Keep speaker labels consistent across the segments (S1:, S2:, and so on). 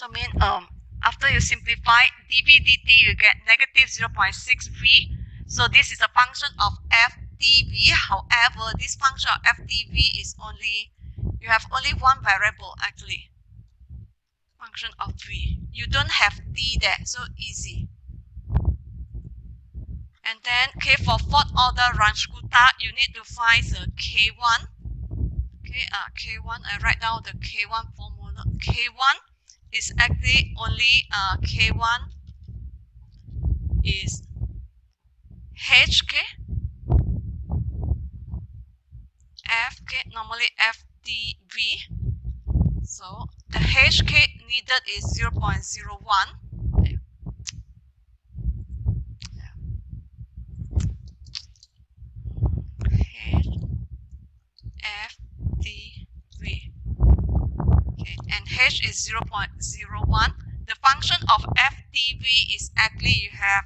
S1: So mean after you simplify dv dt, you get negative 0.6v. So this is a function of f dv. However, this function of f dv is only, you have only one variable actually, function of v. You don't have t there, so easy. And then for fourth order Runge-Kutta, you need to find the k1. K1, I write down the k1 formula. K1 is actually only k1 is h, f, normally f dv. So the h needed is 0.01. F dv. And h is 0.01. The function of f dv is actually you have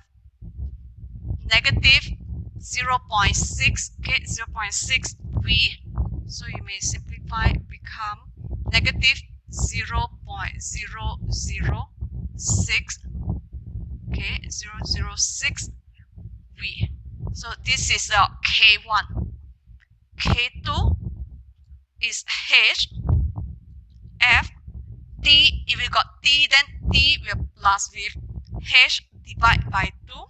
S1: negative 0.6, 0.6v. So you may simplify, become negative 0.006, 006v. So this is k1. K2 is h, f, t. If you got t, then t will plus with h divided by 2.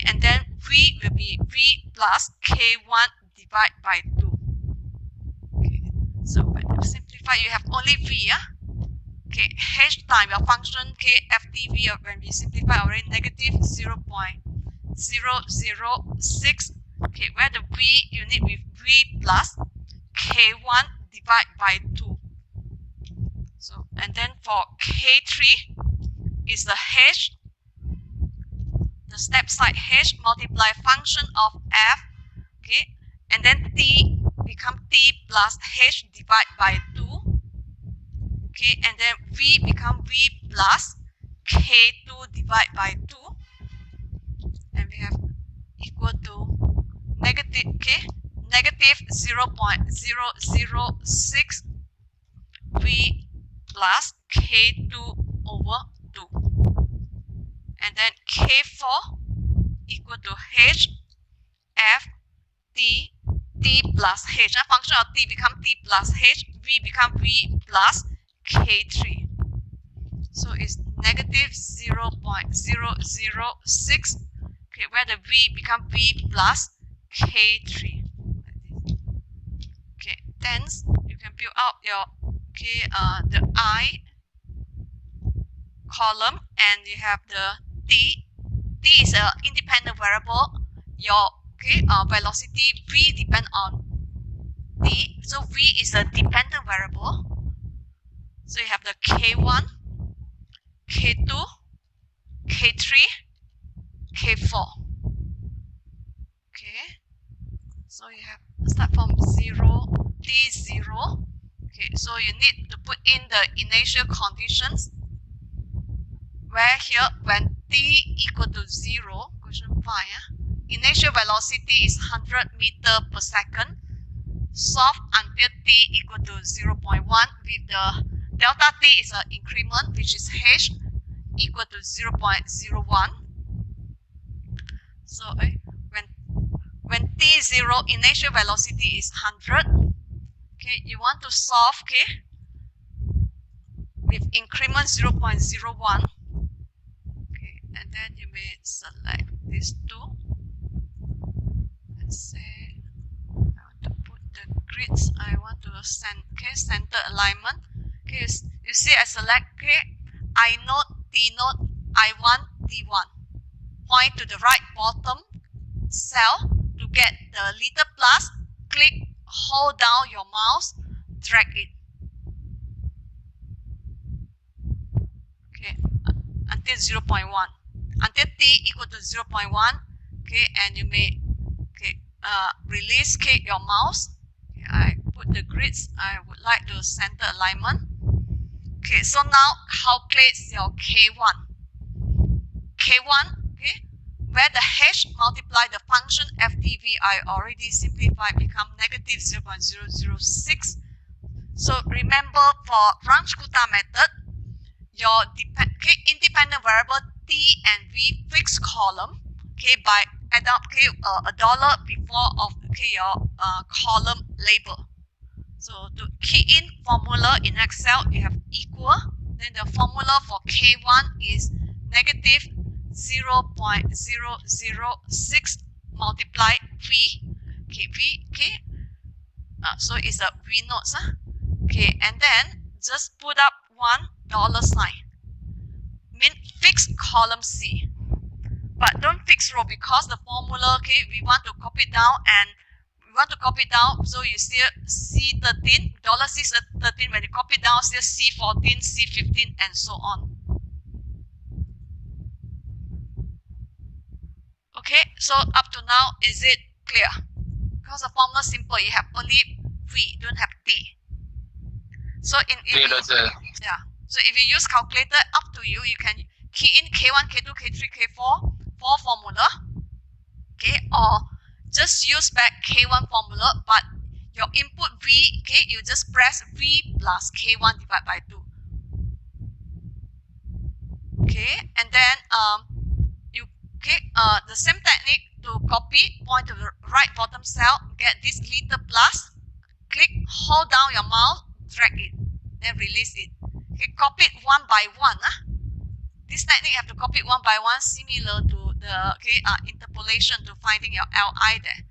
S1: And then v will be v plus k1 divided by 2. So when you simplify, you have only v. H time your function f dv, when we simplify already negative 0.006. Where the v you need with v plus k1 divided by 2. So and then for k3 is the h, the step side h multiply function of f, and then t become t plus h divided by 2, and then v become v plus k2 divided by 2, and we have equal to negative negative 0.006 v plus k2 over 2, and then k4 equal to h, f, t, t plus h. Function of t become t plus h, v become v plus k3. So it's negative 0.006, where the v become v plus k3. Then you can build out your the I column, and you have the t. T is an independent variable. Your velocity v depend on t, so v is a dependent variable. So you have the k1, k2, k3, k4. So you have start from 0, t0. So you need to put in the initial conditions, where here when t equal to 0, question 5, initial velocity is 100 meter per second. Solve until t equal to 0.1 with the delta t is an increment, which is h equal to 0.01. So when t0 initial velocity is 100, you want to solve with increment 0.01. And then you may select these two. Let's say I want to put the grids. I want to send center alignment. You see I select I node, T node, I1, D1. Point to the right bottom cell to get the little plus. Click, hold down your mouse, drag it. Until 0.1. Until t equal to 0.1. And you may release your mouse. I put the grids. I would like to center alignment. So now calculate your K1. K1, where the h multiply the function f dv, I already simplified, become negative 0.006. So remember, for Runge-Kutta method, your independent variable t and v fixed column, by add up a dollar before of your column label. So to key in formula in Excel, you have equal. Then the formula for K1 is negative 0.006 multiply V. So it's a V notes. And then just put up $1 sign. Mean fix column C. But don't fix row because the formula, we want to copy it down and we want to copy it down. So you still C13, $C13 when you copy it down, still C14, C15 and so on. Okay, so up to now, is it clear? Because the formula is simple, you have only V, don't have T. So so if you use calculator, up to you, you can key in K1, K2, K3, K4 for formula, or just use back K1 formula, but your input V, you just press V plus K1 divided by 2. And then the same technique to copy, point to the right bottom cell, get this little plus, click, hold down your mouse, drag it, then release it. Copy it one by one. This technique you have to copy it one by one, similar to the interpolation to finding your Li there.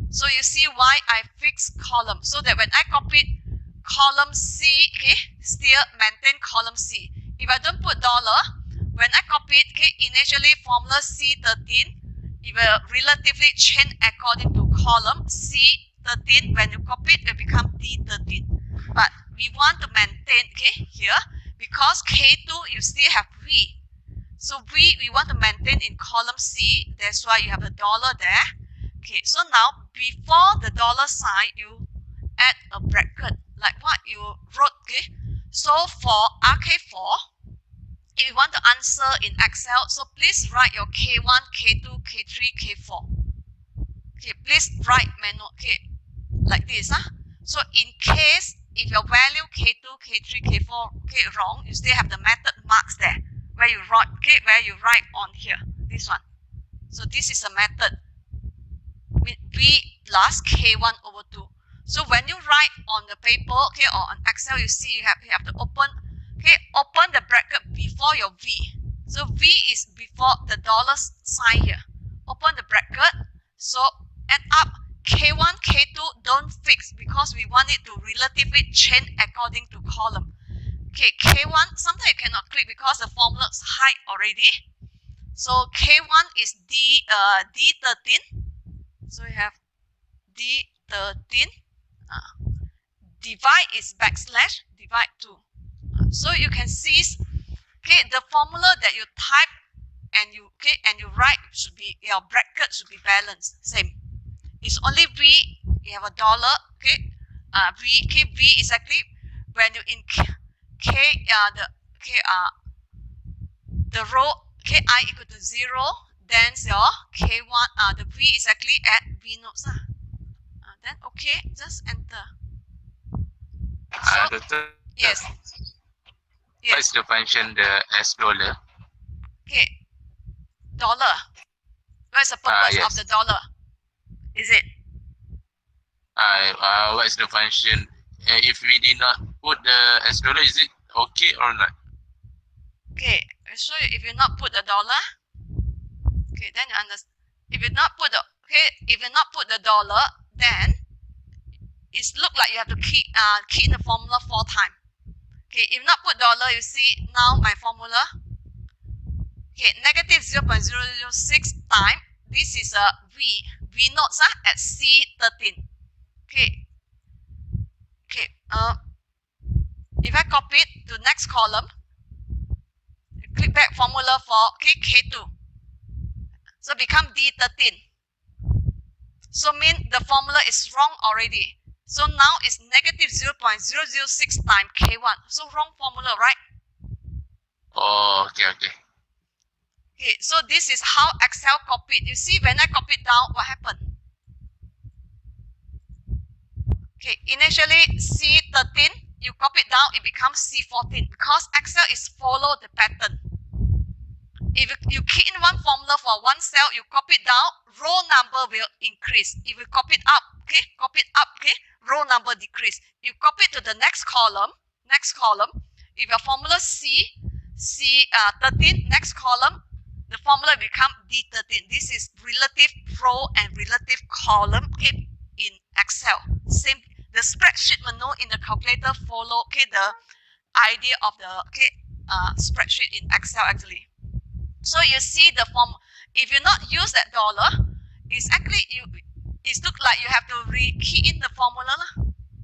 S1: So you see why I fix column, so that when I copy column C, still maintain column C. If I don't put dollar, when I copy it, initially formula C13, it will relatively change according to column C13. When you copy it, it will become D13. But we want to maintain here because K2 you still have V. So V we want to maintain in column C. That's why you have a dollar there. So now before the dollar sign, you add a bracket like what you wrote. So for RK4, if you want to answer in Excel, so please write your K1, K2, K3, K4. Please write manual, like this. So in case if your value K2, K3, K4, wrong, you still have the method marks there where you write, write on here, this one. So this is a method with V plus K1 over 2. So when you write on the paper, or on Excel, you see you have to open, open the bracket before your V. So V is before the dollar sign here. Open the bracket. So add up K1, K2, don't fix because we want it to relatively change according to column. K1, sometimes you cannot click because the formula is high already. So K1 is D13. So we have D13. Divide is backslash, divide 2. So you can see, the formula that you type and you write should be, your bracket should be balanced, same. It's only V, you have a dollar, V is actually when you in the row I equal to 0, then your K1, the V is actually at V notes. Then just enter. Yes.
S2: What is the function, the S dollar?
S1: Dollar. What is the purpose of the dollar? Is it?
S2: What is the function? If we did not put the S dollar, is it okay or not?
S1: I'll show you. If you not put the dollar, then you understand. If you not put the dollar, then it's look like you have to key in the formula 4 times. If not put dollar, you see now my formula. Negative 0.006 times. This is a V. V notes at C13. If I copy it to next column, click back formula for K2. So become D13. So mean the formula is wrong already. So now it's negative 0.006 times K1. So wrong formula, right?
S2: Oh, okay.
S1: So this is how Excel copied. You see when I copied down, what happened? Initially C13, you copy it down, it becomes C14 because Excel is follow the pattern. If you key in one formula for one cell, you copy it down, row number will increase. If you copy it up, okay, row number decrease. You copy it to the next column. If your formula C13, next column, the formula become D13. This is relative row and relative column, okay, in Excel. Same, the spreadsheet menu in the calculator follow, okay, the idea of the spreadsheet in Excel actually. So you see the form. If you not use that dollar, it's actually it look like you have to key in the formula.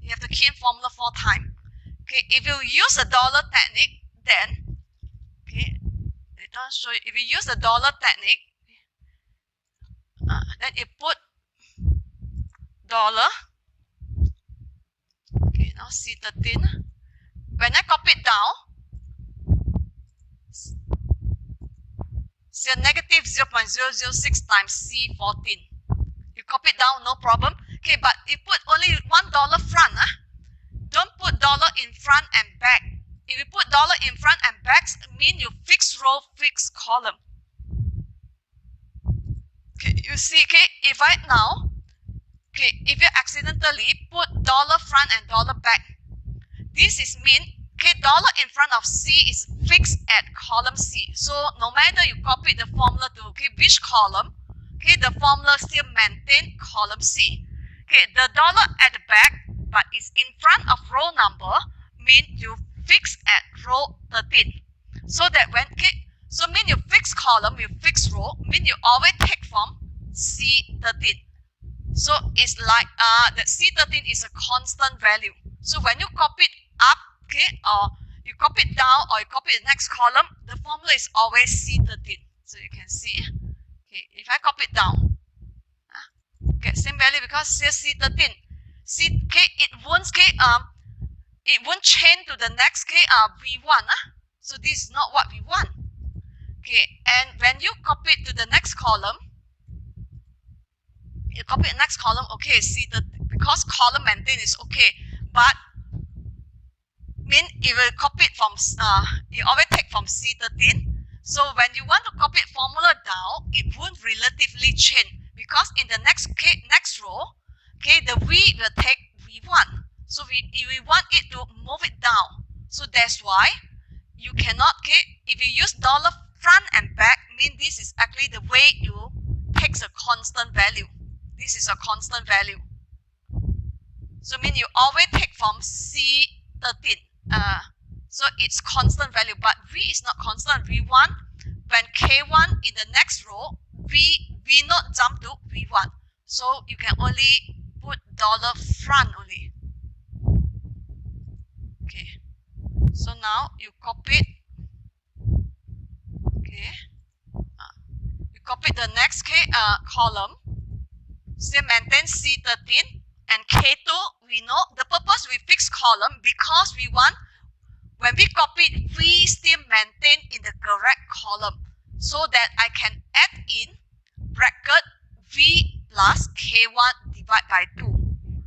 S1: You have to key in formula 4 times. Okay, if you use the dollar technique, then okay, it doesn't show you. If you use the dollar technique, then you put dollar. Okay, now C13. When I copy it down, so negative 0.006 times C14. You copy it down, no problem. Okay, but you put only $1 front. Don't put dollar in front and back. If you put dollar in front and back, it means you fix row, fix column. Okay, you see, okay, if right now, okay, if you accidentally put dollar front and dollar back, this is mean, okay, dollar in front of C is fixed at column C. So no matter you copy the formula to okay, which column, okay, the formula still maintain column C. Okay, the dollar at the back, but it's in front of row number, mean you fix at row 13. So that when, okay, so mean you fix column, you fix row, mean you always take from C13. So it's like that C13 is a constant value. So when you copy it up, okay, or you copy it down, or you copy the next column, the formula is always C13. So you can see, okay, if I copy it down, get same value because still C13. Okay, it won't change to the next V1. So this is not what we want. Okay, and when you copy it to the next column, you copy the next column, okay, C13 because column maintain is okay, but mean it will copy it from you always take from C13. So when you want to copy formula down, it won't relatively change because in the next row, okay, the V will take V1. So we want it to move it down. So that's why you cannot, okay, if you use dollar front and back, mean this is actually the way you takes a constant value. This is a constant value. So mean you always take from C13. So it's constant value, but V is not constant. V1, when K1 in the next row, V not jump to V1. So you can only put dollar front only. Okay. So now you copy it. Okay. You copy the next column. Still maintain C13 and K2. We know the purpose we fix column because we want when we copy it, we still maintain in the correct column so that I can add in bracket V plus K1 divided by 2.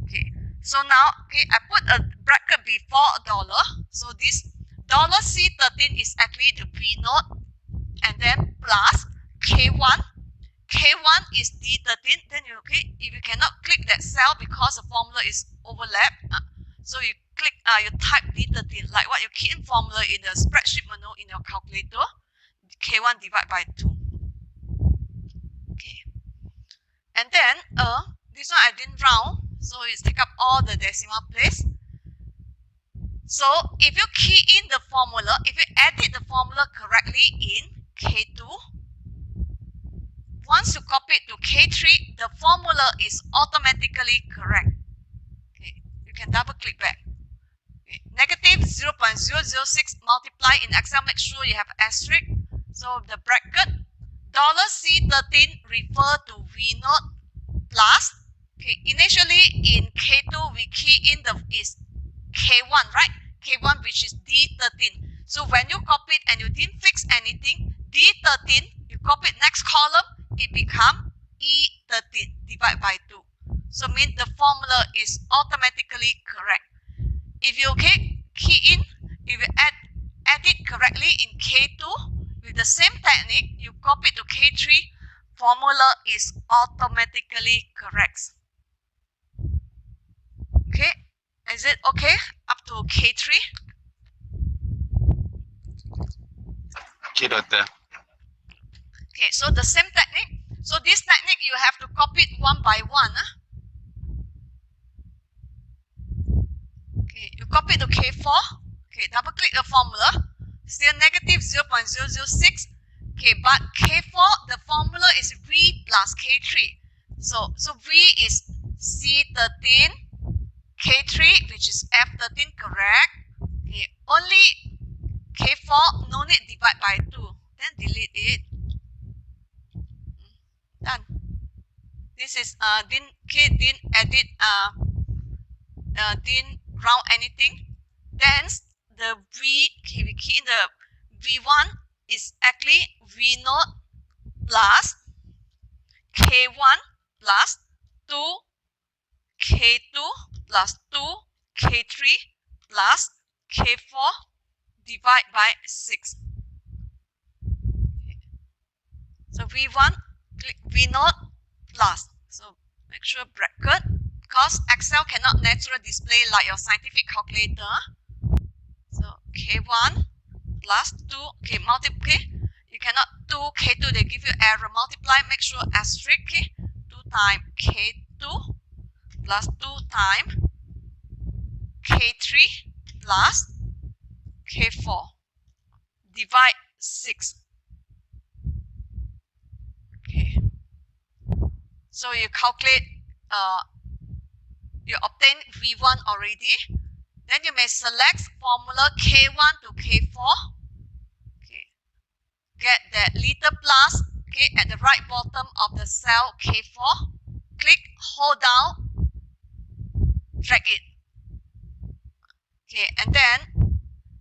S1: Okay. So now, okay, I put a bracket before dollar. So this dollar C13 is actually the V naught, and then plus K1. K1 is D13. Then you okay, if you cannot click that cell because the formula is overlapped, so you click, you type D13 like what you key in formula in the spreadsheet menu in your calculator. K1 divided by 2. Okay, and then this one I didn't round, so it's take up all the decimal place. So if you key in the formula, if you edit the formula correctly in K2, once you copy it to K3, the formula is automatically correct. Okay, you can double click back. Okay. Negative 0.006 multiply in Excel, make sure you have asterisk. So the bracket $C13 refer to V naught plus. Okay, initially in K2 we key in the is K1, right? K1 which is D13. So when you copy it and you didn't fix anything, D13, you copy it next column, it become E13 divided by 2. So mean the formula is automatically correct. If you okay, key in, if you add it correctly in K2, with the same technique, you copy to K3, formula is automatically correct. Okay, is it okay up to K3?
S2: Okay, doctor.
S1: Okay, so the same technique. So this technique, you have to copy it one by one. Okay, you copy to K4. Okay, double click the formula. Still negative 0.006. Okay, but K4, the formula is V plus K3. So V is C13, K3, which is F13, correct? Okay, only K4, no need divide by 2. Then delete it. Done. This is didn't edit didn't round anything. Then the V, okay, we key in the V1 is actually V0 plus K1 plus 2 K2 plus 2 K3 plus K4 divide by 6. So V1 click V0 plus. So make sure bracket, because Excel cannot naturally display like your scientific calculator. So K1 plus 2, okay, multiply. You cannot 2 K2, they give you error. Multiply, make sure asterisk, 2 times K2 plus 2 times K3 plus K4 divide 6. Okay. So you calculate, you obtain V1 already. Then you may select formula K1 to K4. Okay. Get that little plus, okay, at the right bottom of the cell K4. Click, hold down, drag it. Okay, and then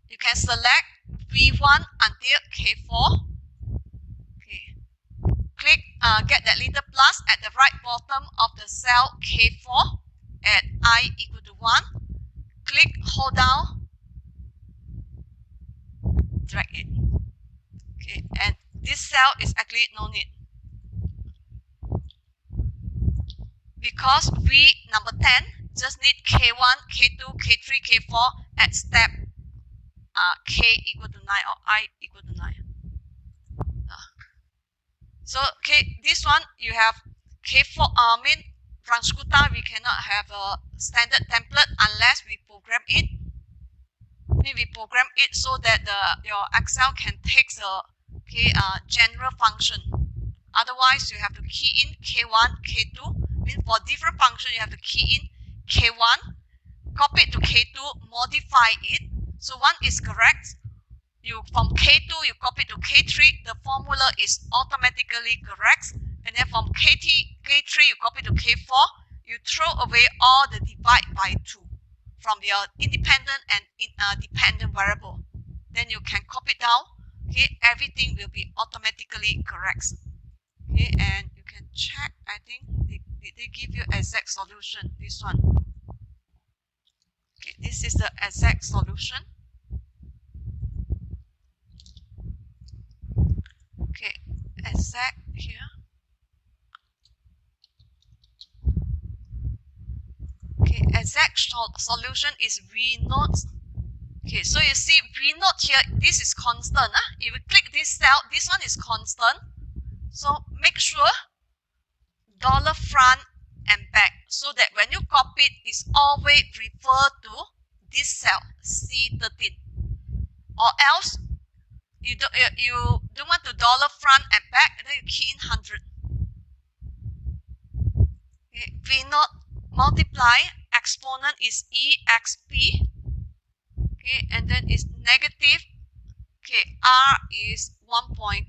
S1: you can select V1 until K4. Okay. Click, get that little plus at the right bottom of the cell K4 at I equal to 1. Click, hold down, drag it. Okay, and this cell is actually no need, because V number 10 just need K1, K2, K3, K4 at step K equal to 9 or I equal to 9. So okay, this one you have K4 mean Runge-Kutta, we cannot have a standard template unless we program it. We program it so that your Excel can take the general function. Otherwise, you have to key in K1, K2. Mean for different function, you have to key in K1, copy it to K2, modify it. So one is correct. You from K2, you copy to K3, the formula is automatically correct. And then from K3, you copy to K4, you throw away all the divide by 2 from your independent and dependent variable. Then you can copy it down. Okay, everything will be automatically correct. Okay, and you can check. I think they give you exact solution. This one. Okay, this is the exact solution. Okay, exact here. Okay, exact solution is V0. Okay, so you see V0 here, this is constant. If you click this cell, this one is constant. So make sure dollar front and back, so that when you copy it, it's always refer to this cell C13. Or else you don't want to dollar front and back, then you key in 100. Okay, V0 multiply, exponent is EXP. Okay, and then it's negative. Okay, R is 1.2.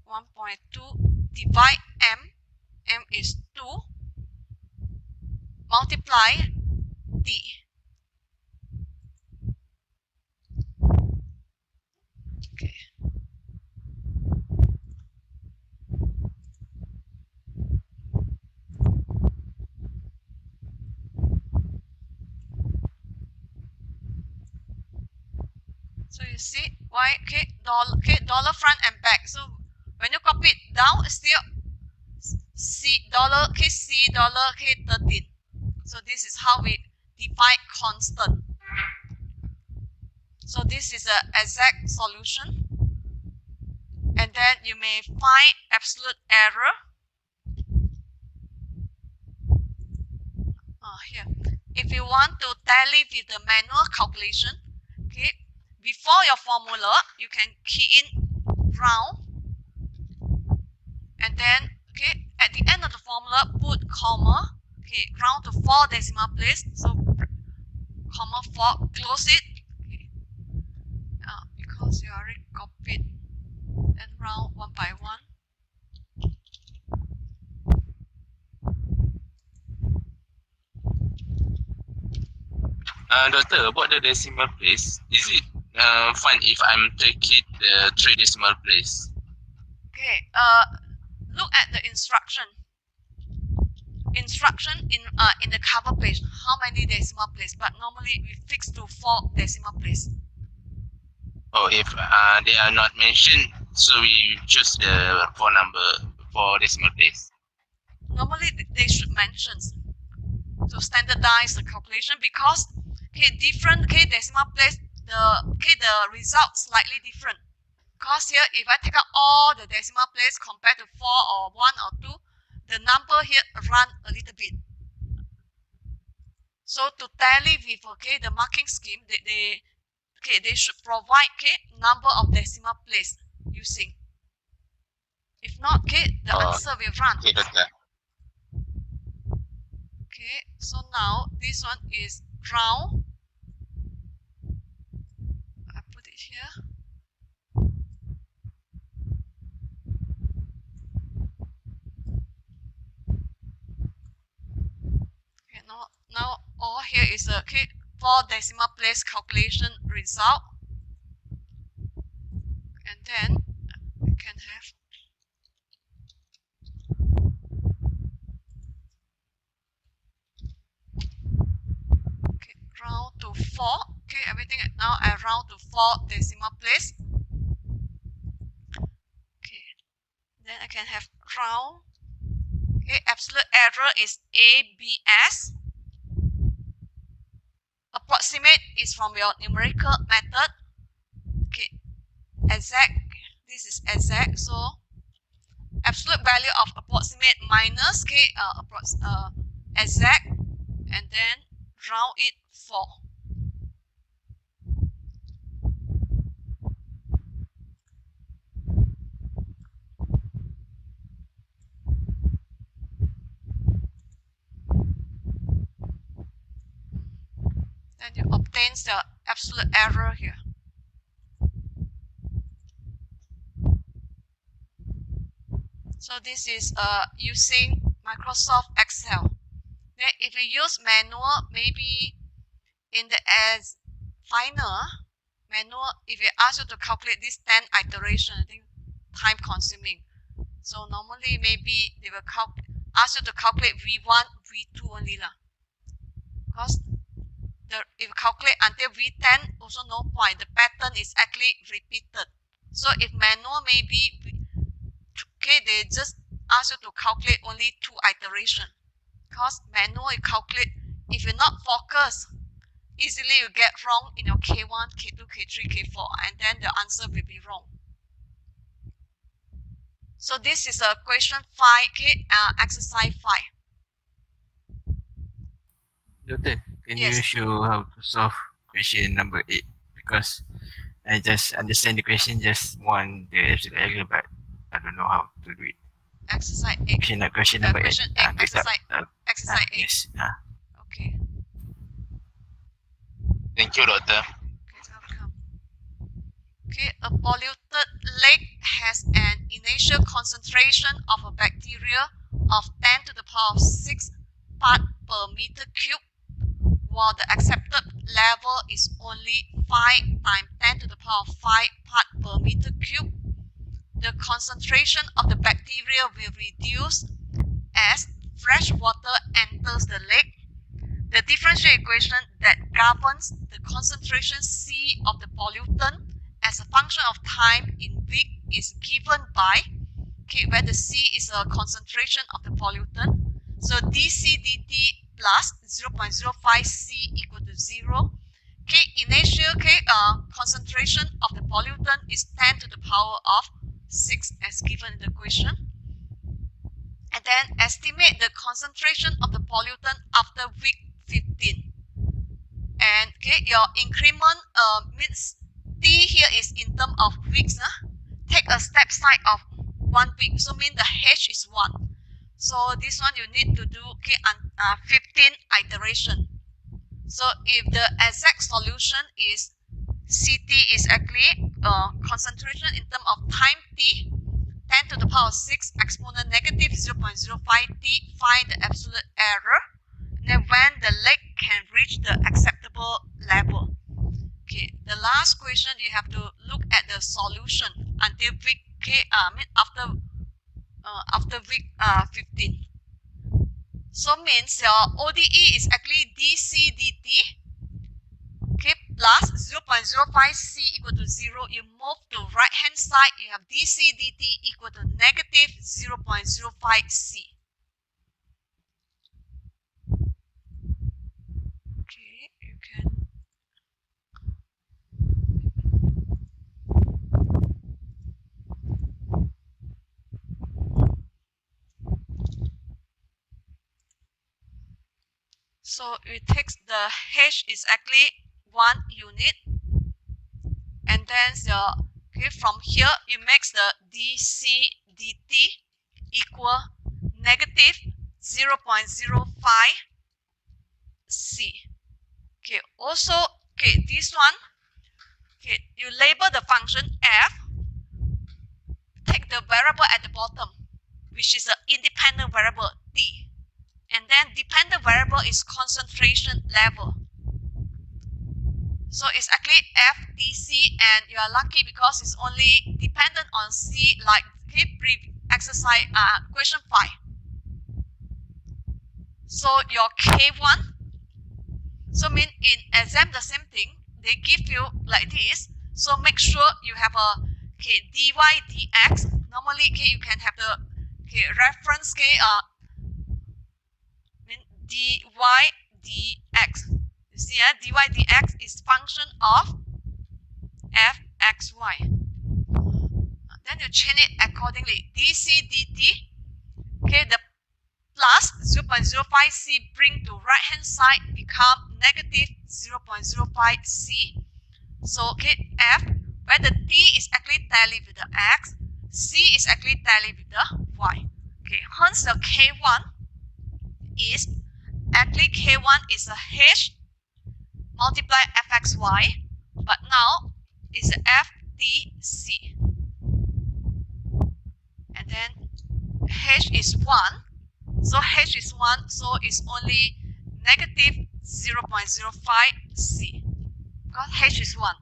S1: 1.2 divide M. M is 2. Multiply D. Okay. So you see why dollar front and back. So when you copy it down, it's still C dollar 13. So this is how we define constant. So this is an exact solution. And then you may find absolute error. Here. If you want to tally with the manual calculation, okay, before your formula, you can key in round. And then, okay, at the end of the formula, put comma, okay, round to 4 decimal place. So, comma 4, close it. Okay. Because you already copied, then round one by one.
S2: Doctor, about the decimal place, is it fine if I'm taking the 3 decimal place?
S1: Okay, look at the instruction. Instruction in the cover page, how many decimal place? But normally we fix to 4 decimal place.
S2: Oh, if they are not mentioned, so we choose the 4 decimal place.
S1: Normally they should mention to standardize the calculation, because different decimal place, the result slightly different. Because here, if I take out all the decimal place compared to 4 or 1 or 2, the number here run a little bit. So to tally with the marking scheme, they should provide number of decimal place using. If not, the answer will run.
S2: Okay, doctor.
S1: Okay, so now this one is round. I put it here. Okay, now all here is a 4 decimal place calculation result. And then we can have round to 4. Okay, everything now I round to 4 decimal place. Okay, then I can have round. Okay, absolute error is ABS. Approximate is from your numerical method. Okay, exact. This is exact. So absolute value of approximate minus exact, and then round it 4. Then you obtain the absolute error here. So this is using Microsoft Excel. Then if you use manual, maybe in the final manual, if you ask you to calculate this 10 iteration, I think time consuming. So normally maybe they will ask you to calculate V1, V2 only lah. Because if you calculate until V10, also no point. The pattern is actually repeated. So if manual, maybe they just ask you to calculate only 2 iteration. Because manual you calculate, if you're not focused, easily you get wrong in your K1, K2, K3, K4, and then the answer will be wrong. So this is a question 5, exercise 5.
S3: Doctor, can
S1: Yes.
S3: you show how to solve question number 8? Because I just understand the question, just want the absolute error, but I don't know how to do it.
S1: Exercise 8.
S3: Question number 8.
S1: Question 8, exercise 8.
S3: Yes.
S1: Okay.
S2: Thank you, doctor.
S1: Okay, welcome. Okay, a polluted lake has an initial concentration of a bacteria of 10 to the power of 6 part per meter cube, while the accepted level is only 5 times 10 to the power of 5 part per meter cube. The concentration of the bacteria will reduce as fresh water enters the lake. The differential equation that governs the concentration C of the pollutant function of time in week is given by, okay, where the C is a concentration of the pollutant. So dC dt plus 0.05 C equal to 0. Okay, initial concentration of the pollutant is 10 to the power of 6 as given in the question. And then estimate the concentration of the pollutant after week 15. And okay, your increment means T here is in terms of weeks. Take a step side of 1 week, so mean the H is 1. So this one you need to do 15 iteration. So if the exact solution is Ct is actually concentration in terms of time T, 10 to the power 6 exponent negative 0.05 T, find the absolute error. And then when the lake can reach the acceptable level. Okay, the last question you have to look at the solution until week after week 15. So means your ODE is actually dC dt, okay, plus 0.05 C equal to 0. You move to right hand side, you have dC dt equal to negative 0.05 C. Okay, you can so it takes the H is actually 1 unit, and then from here it makes the dC dt equal negative 0.05 C. Okay, also this one, you label the function f, take the variable at the bottom, which is an independent variable t, and then dependent variable is concentration level. So it's actually FDC, and you are lucky because it's only dependent on C, like exercise question 5. So your K1, so mean in exam the same thing, they give you like this. So make sure you have a dy dx. Normally you can have the reference dy dx. You see, dy dx is function of fxy. Then you change it accordingly. dc dt, the plus 0.05 C bring to right hand side become negative 0.05 C. So f, where the t is actually tally with the x, c is actually tally with the y. Hence the k1 is actually is a h multiply fxy, but now is ftc, and then h is 1. So h is 1, so it's only negative 0.05 C, because h is 1.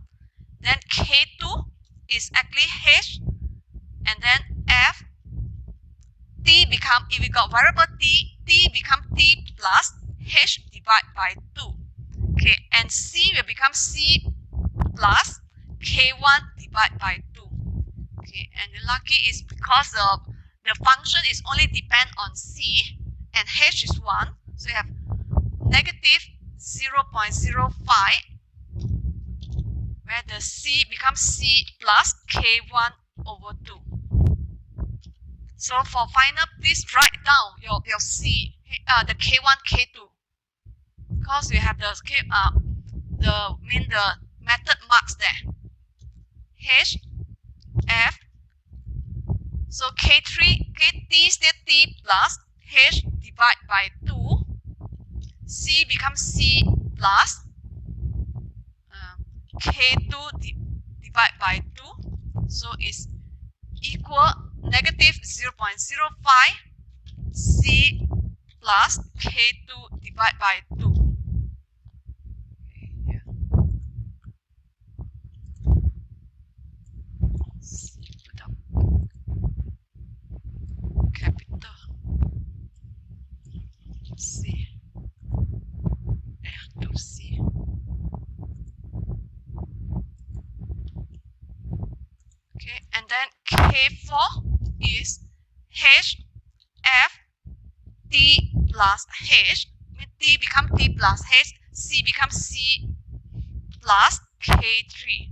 S1: Then K2 is actually h, and then f, t become, if we got variable t, t become t plus h divided by 2. And c will become c plus K1 divided by 2. And the lucky is because of the function is only depend on c, and h is 1, so you have negative 0.05, where the c becomes c plus K1 over 2. So for final, please write down your c, the K1, K2, because we have the the method marks there. H, F. So K3, T still T plus H divided by 2. C becomes C plus K2 divided by 2. So it's equal negative 0.05 C plus K2 divided by 2. Capital C, to C. Okay, and then K4 is H F T plus H. T become T plus H. C becomes C plus K3.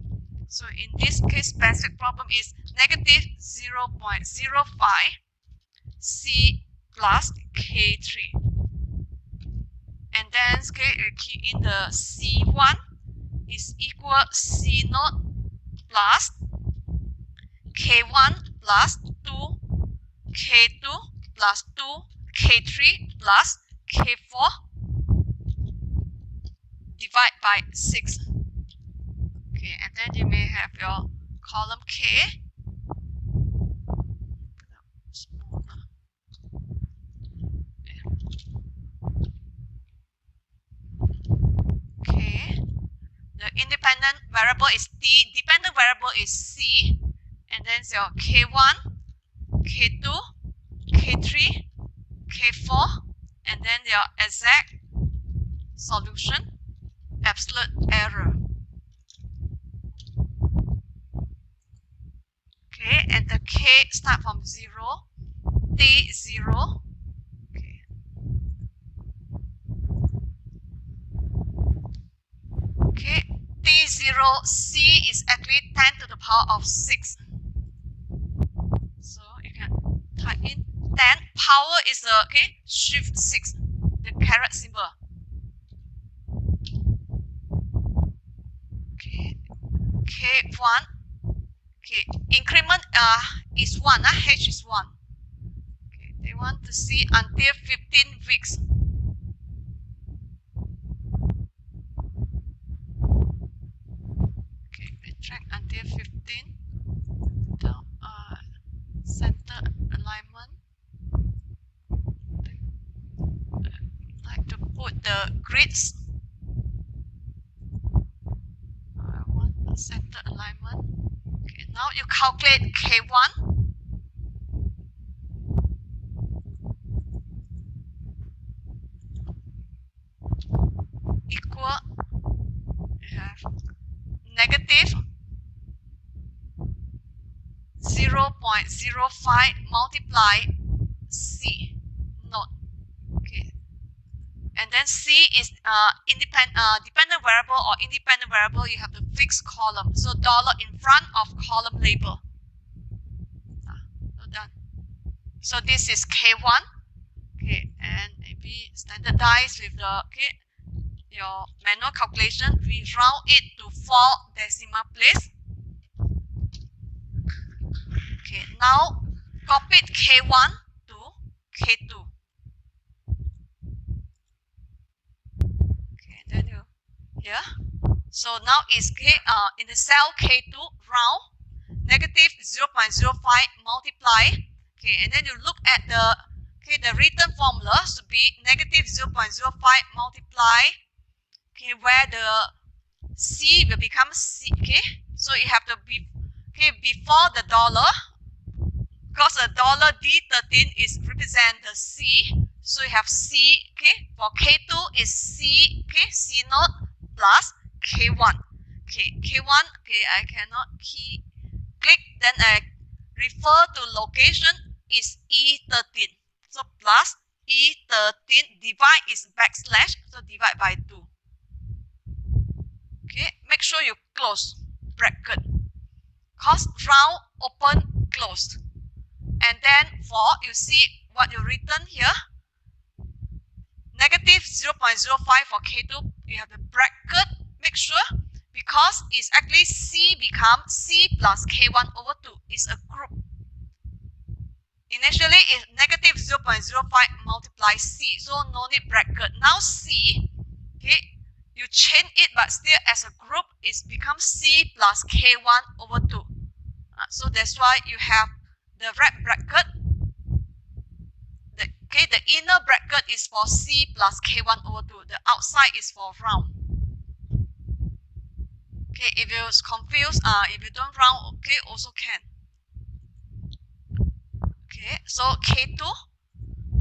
S1: So in this case, specific problem is negative 0.05 C plus K3. And then key in the C1 is equal C0 plus K1 plus 2, K2 plus 2, K3 plus K4 divide by 6. Okay, and then you may have your column K. Smaller. Okay. The independent variable is T, dependent variable is C, and then your K1, K2, K3, K4, and then your exact solution, absolute error. Okay, and the K start from 0, T 0. Okay. Okay, T0, C is actually 10 to the power of 6. So you can type in 10. Power is the shift 6, the caret symbol. Okay, K1. Okay, increment is 1, H is 1. Okay, they want to see until 15 weeks. Okay, we track until 15. Down, center alignment. Like to put the grids. I want the center alignment. Okay, now you calculate K1. Equal, you have negative 0.05 multiply C not. Okay, and then C is dependent variable or independent variable. You have the fixed column, so dollar in front of column label. So done. So this is K1. Okay, and maybe standardize with the your manual calculation. We round it to 4 decimal place. Okay, now copy K1 to K2. Okay, then you here. So now is in the cell K2 round negative 0.05 multiply. Okay, and then you look at the the written formula should be negative 0.05 multiply. Okay, where the C will become C. Okay, so you have to be before the dollar, because the dollar D13 is represent the C. So you have C. Okay, for K2 is C. Okay, C0 plus K1. Okay, K1. Okay, I cannot click. Then I refer to location is E13. So plus E13 divide is backslash. So divide by 2. Okay, make sure you close bracket. Cause round, open, closed. And then for, you see what you written here. Negative 0.05 for K2. You have the bracket. Make sure, because it's actually C become C plus K1 over 2. It's a group. Initially, it's negative 0.05 multiply C. So no need bracket. Now C, okay, you change it, but still as a group, it's become C plus K1 over 2. So that's why you have the red bracket. The inner bracket is for C plus K1 over 2. The outside is for round. Okay, if you're confused, if you don't round, okay, also can. Okay, so K2.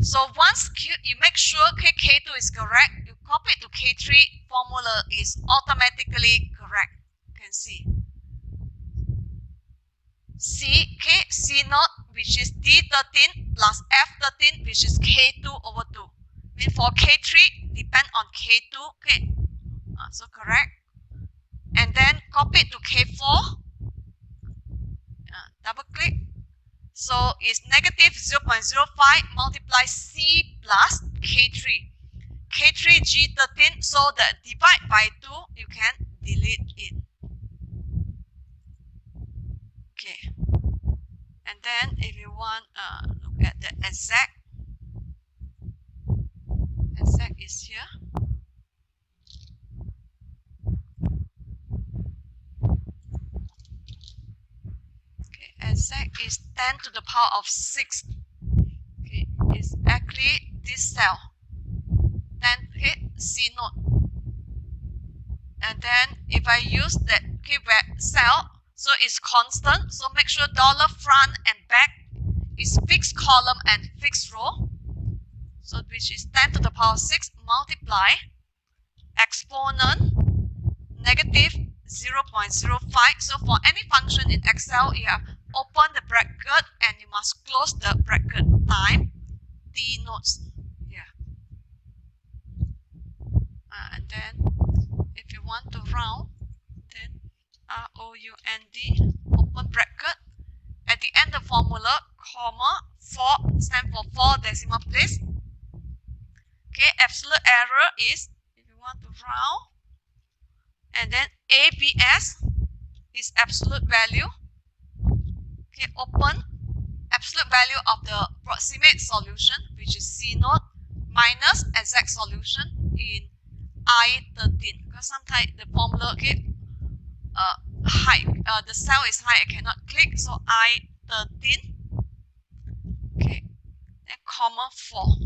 S1: So once you make sure K2 is correct, you copy it to K3, formula is automatically correct. You can see. C naught, which is D13 plus F13, which is K2 over 2. Mean for K3, depend on K2, okay? So correct. And then copy it to K4. Double click. So it's negative 0.05 multiply C plus K3. K3 G13, so that divide by 2, you can delete it. Okay. And then if you want look at the exact is here. Okay, exact is 10 to the power of 6. Okay, it's actually this cell. Then hit C node. And then if I use that cell, so it's constant. So make sure dollar front and back is fixed column and fixed row. So which is 10 to the power 6 multiply exponent negative 0.05. So for any function in Excel, you have open the bracket and you must close the bracket time T nodes here. And then if you want to round, then ROUND, open bracket. At the end of formula, comma, 4 stand for 4 decimal place. Okay, absolute error is, if you want to round, and then ABS is absolute value. Okay, open absolute value of the approximate solution, which is C naught, minus exact solution in I13. Because sometimes the formula, okay, high, the cell is high, I cannot click, so I13. Okay, then comma 4.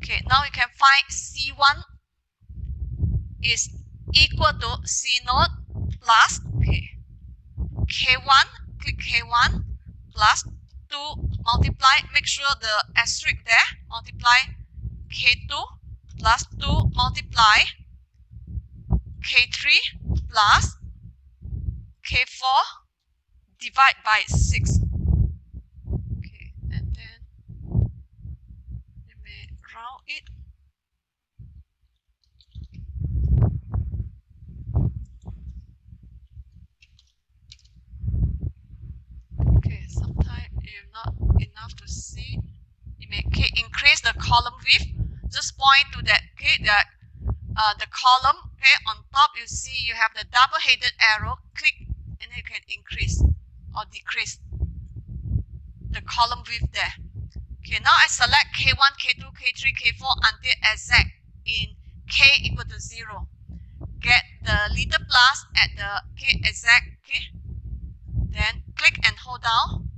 S1: Okay, now you can find C1 is equal to C naught plus K1, click K1 plus 2 multiply, make sure the asterisk there, multiply K2 plus 2 multiply K3 plus K4 divide by 6. Okay, and then you may round it. Okay, sometimes you're not enough to see. You may increase the column width. Just point to that, the column, on top you see you have the double-headed arrow, click and you can increase or decrease the column width there. Okay, now I select K1, K2, K3, K4 until exact in K equal to 0. Get the little plus at the K exact, then click and hold down.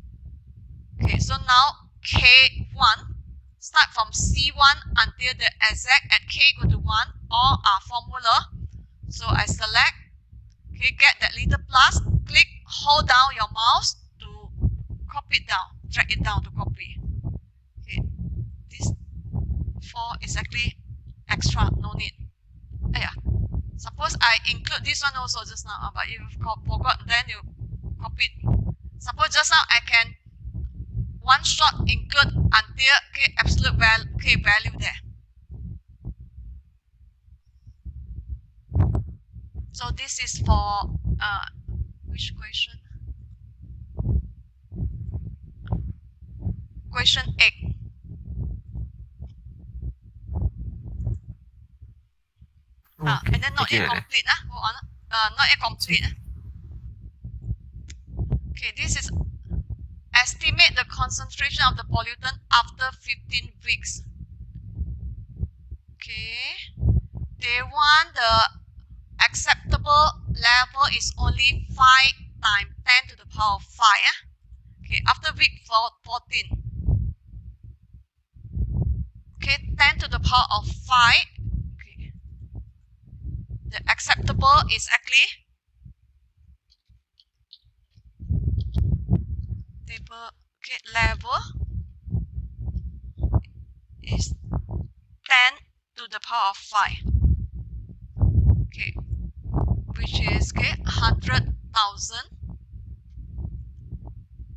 S1: Okay, so now K1, start from C1 until the exact at K equal to 1, all are formula. So I select, get that little plus, click, hold down your mouse to copy it down, drag it down to copy. Okay, this 4 is actually extra, no need. Suppose I include this one also just now, but if you've forgot, then you copy it. Suppose just now I can one shot include until absolute value there. So this is for which question? Question 8.
S3: Okay,
S1: And then not yet complete. Go on. Not yet complete. Okay, this is estimate the concentration of the pollutant after 15 weeks. Okay, they want the acceptable level is only 5 times 10 to the power of 5. Okay, after week 14. Okay, 10 to the power of 5. Okay, the acceptable is actually level is 10 to the power of 5. Okay, 100,000.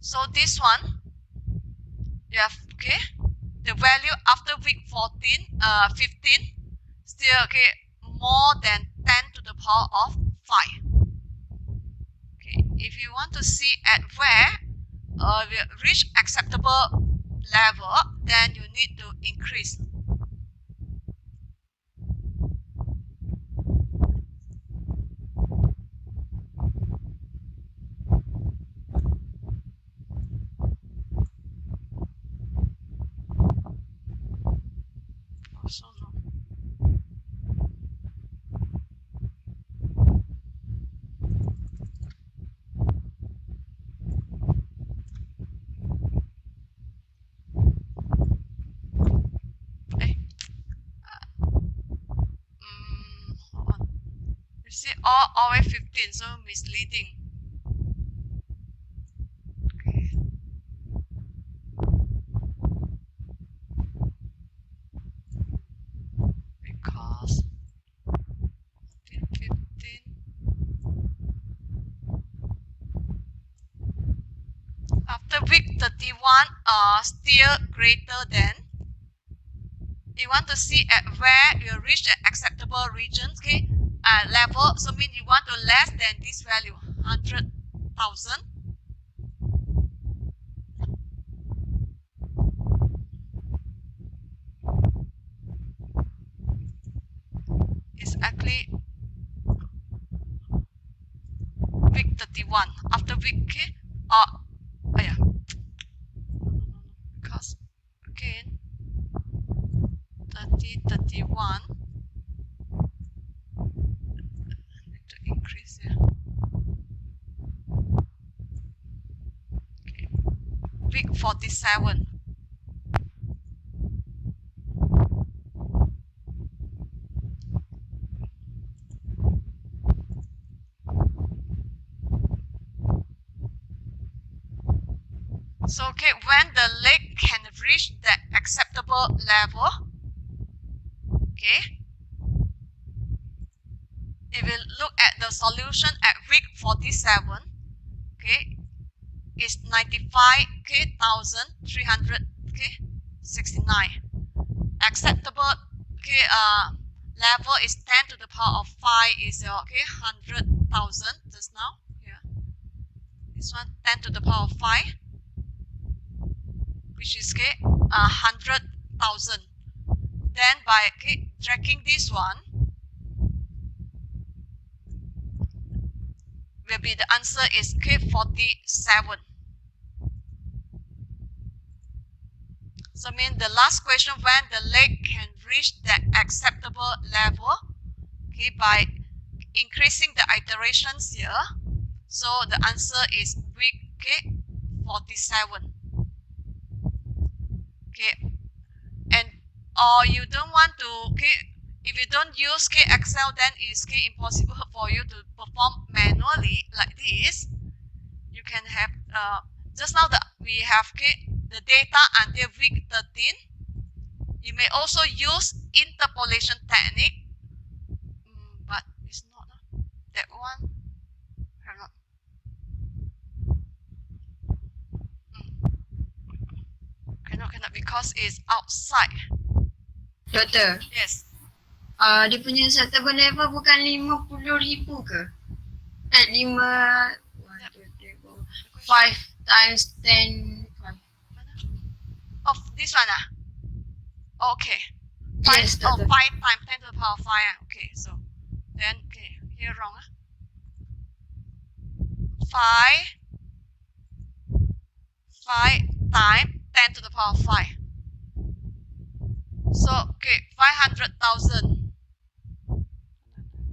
S1: So this one, you have, okay, the value after week 15, still, okay, more than 10 to the power of 5. Okay, if you want to see at where we reach acceptable level, then you need to increase. So no. Hold on. You see always 15, so misleading. Okay. Because 15. After week 31 still greater than, you want to see at where you reach the acceptable region, okay, level, so mean you want to less than this value, 100,000. It's actually week 31. After week, okay, oh yeah, no, because again 30, 31, need to increase here. Okay, week 47. So, okay, when the lake can reach the acceptable level, okay, if we look at the solution at week 47, okay, is 95,300, okay, 69. Acceptable, okay, level is 10 to the power of 5 is okay, 100,000 just now. Here, this one 10 to the power of 5. Which is okay, 100,000. Then by okay, dragging this one, will be the answer is okay, 47. So mean the last question, when the lake can reach the acceptable level, okay, by increasing the iterations here. So the answer is week, okay, 47. Okay, and or you don't want to, okay, if you don't use Excel, then it's impossible for you to perform manually like this. You can have just now that we have the data until week 13. You may also use interpolation technique, but it's not that one. Cannot. Cannot because it's outside.
S4: Doktor,
S1: Yes.
S4: dia punya acceptable level bukan 50,000 ke? 5 times 10.
S1: Oh, this one okay.
S4: Yes,
S1: 5
S4: Doctor.
S1: times 10 to the power of 5 Okay, so then okay, here wrong 5 times 10 to the power of 5. So okay, 500,000.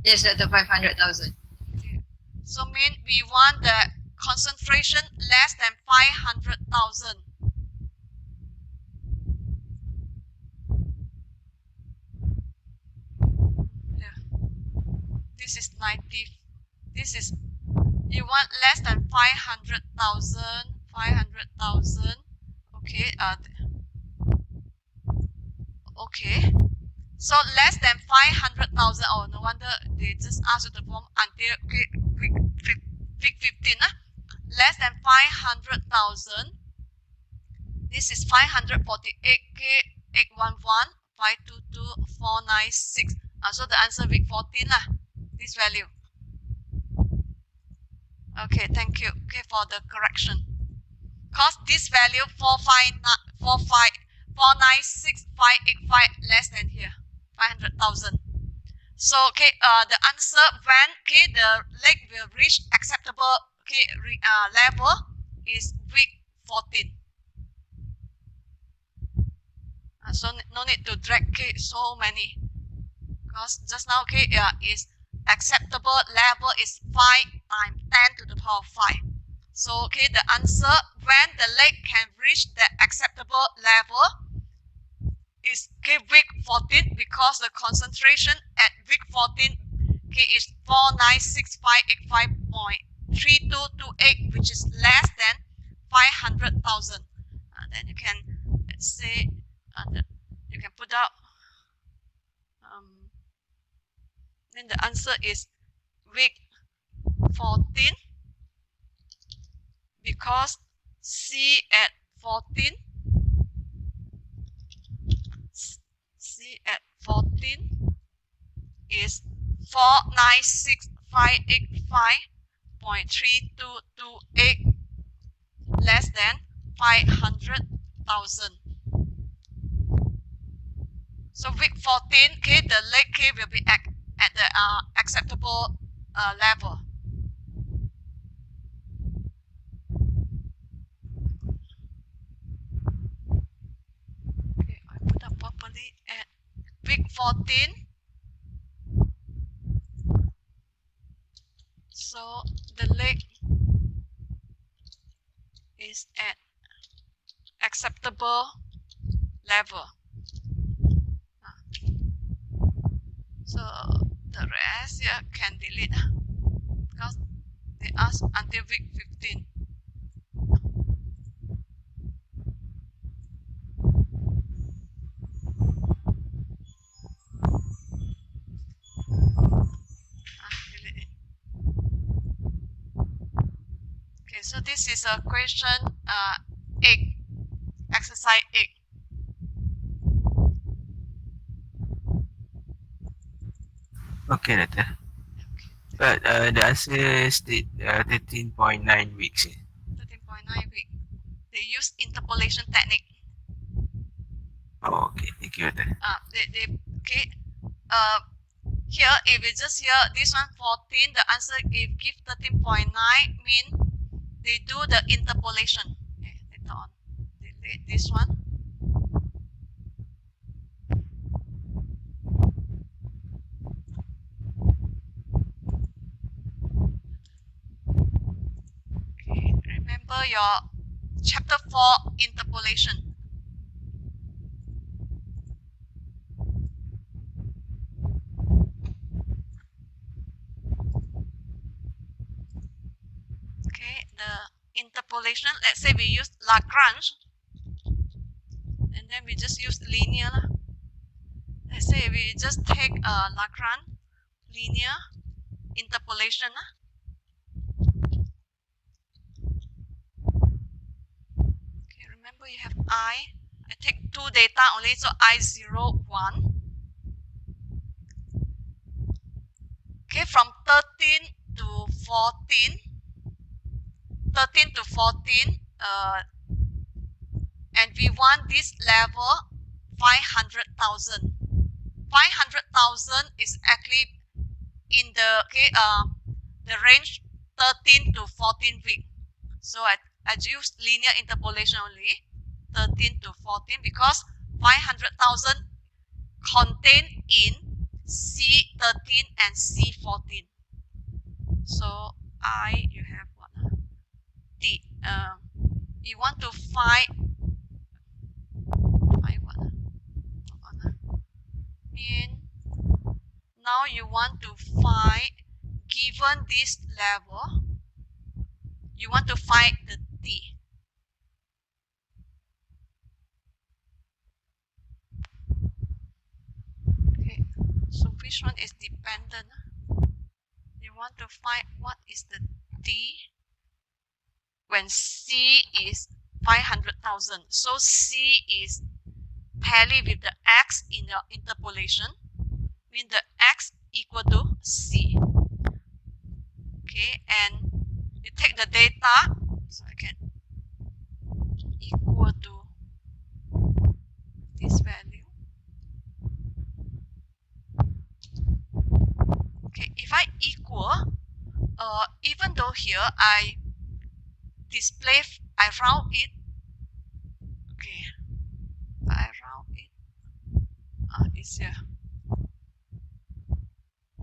S4: Yes, Doctor, 500,000.
S1: Okay. So mean we want the concentration less than 500,000. Yeah. This is 90. This is, you want less than 500,000. 500,000. Okay. Okay. So less than 500,000. Oh, no wonder they just asked you to perform until week 15, less than 500,000. This is 548k 811 522 496. So the answer week 14 lah. This value. Okay, thank you. Okay, for the correction. Cause this value 496,585 less than here 500,000. So okay, the answer when the lake will reach acceptable level is week 14. So no need to drag so many, because just now is acceptable level is 5 times 10 to the power 5. So the answer when the lake can reach the acceptable level is week 14, because the concentration at week 14 is 496,585.3228, which is less than 500,000. Then you can, let's say, you can put out. Then the answer is week 14, because C at 14. C at 14 is 496,585.3228 less than 500,000. So week 14, the lake will be at the acceptable level. I put up properly at week 14. So the lake is at acceptable level. So the rest here can delete, because they ask until week 15. Delete it. Okay, so this is a question 8, exercise 8.
S3: Okay, doctor. But the answer is 13.9 weeks.
S1: 13.9 week. They use interpolation technique.
S3: Oh, okay. Thank you, doctor.
S1: Here if we just here this one 14, the answer if give 13.9 mean they do the interpolation. Okay, later on delete this one. Okay, remember your chapter 4 interpolation. Okay, the interpolation, let's say we use Lagrange, and then we just use linear. Let's say we just take Lagrange linear interpolation. Okay, remember you have I take 2 data only, so I0, 1. Okay, from 13 to 14, 13 to 14, and we want this level 500,000. 500,000 is actually in the the range 13 to 14 week. So I use linear interpolation only 13 to 14, because 500,000 contained in C13 and C14. So you have what? D. You want to find what? Mean now you want to find, given this level, you want to find the D. Okay, so which one is dependent? You want to find what is the D when C is 500,000. So C is tally with the X in the interpolation, mean the X equal to C. Okay, and you take the data, so I can equal to this value. Okay, if I equal, even though here I display, I round it. Okay, I round it. It's here.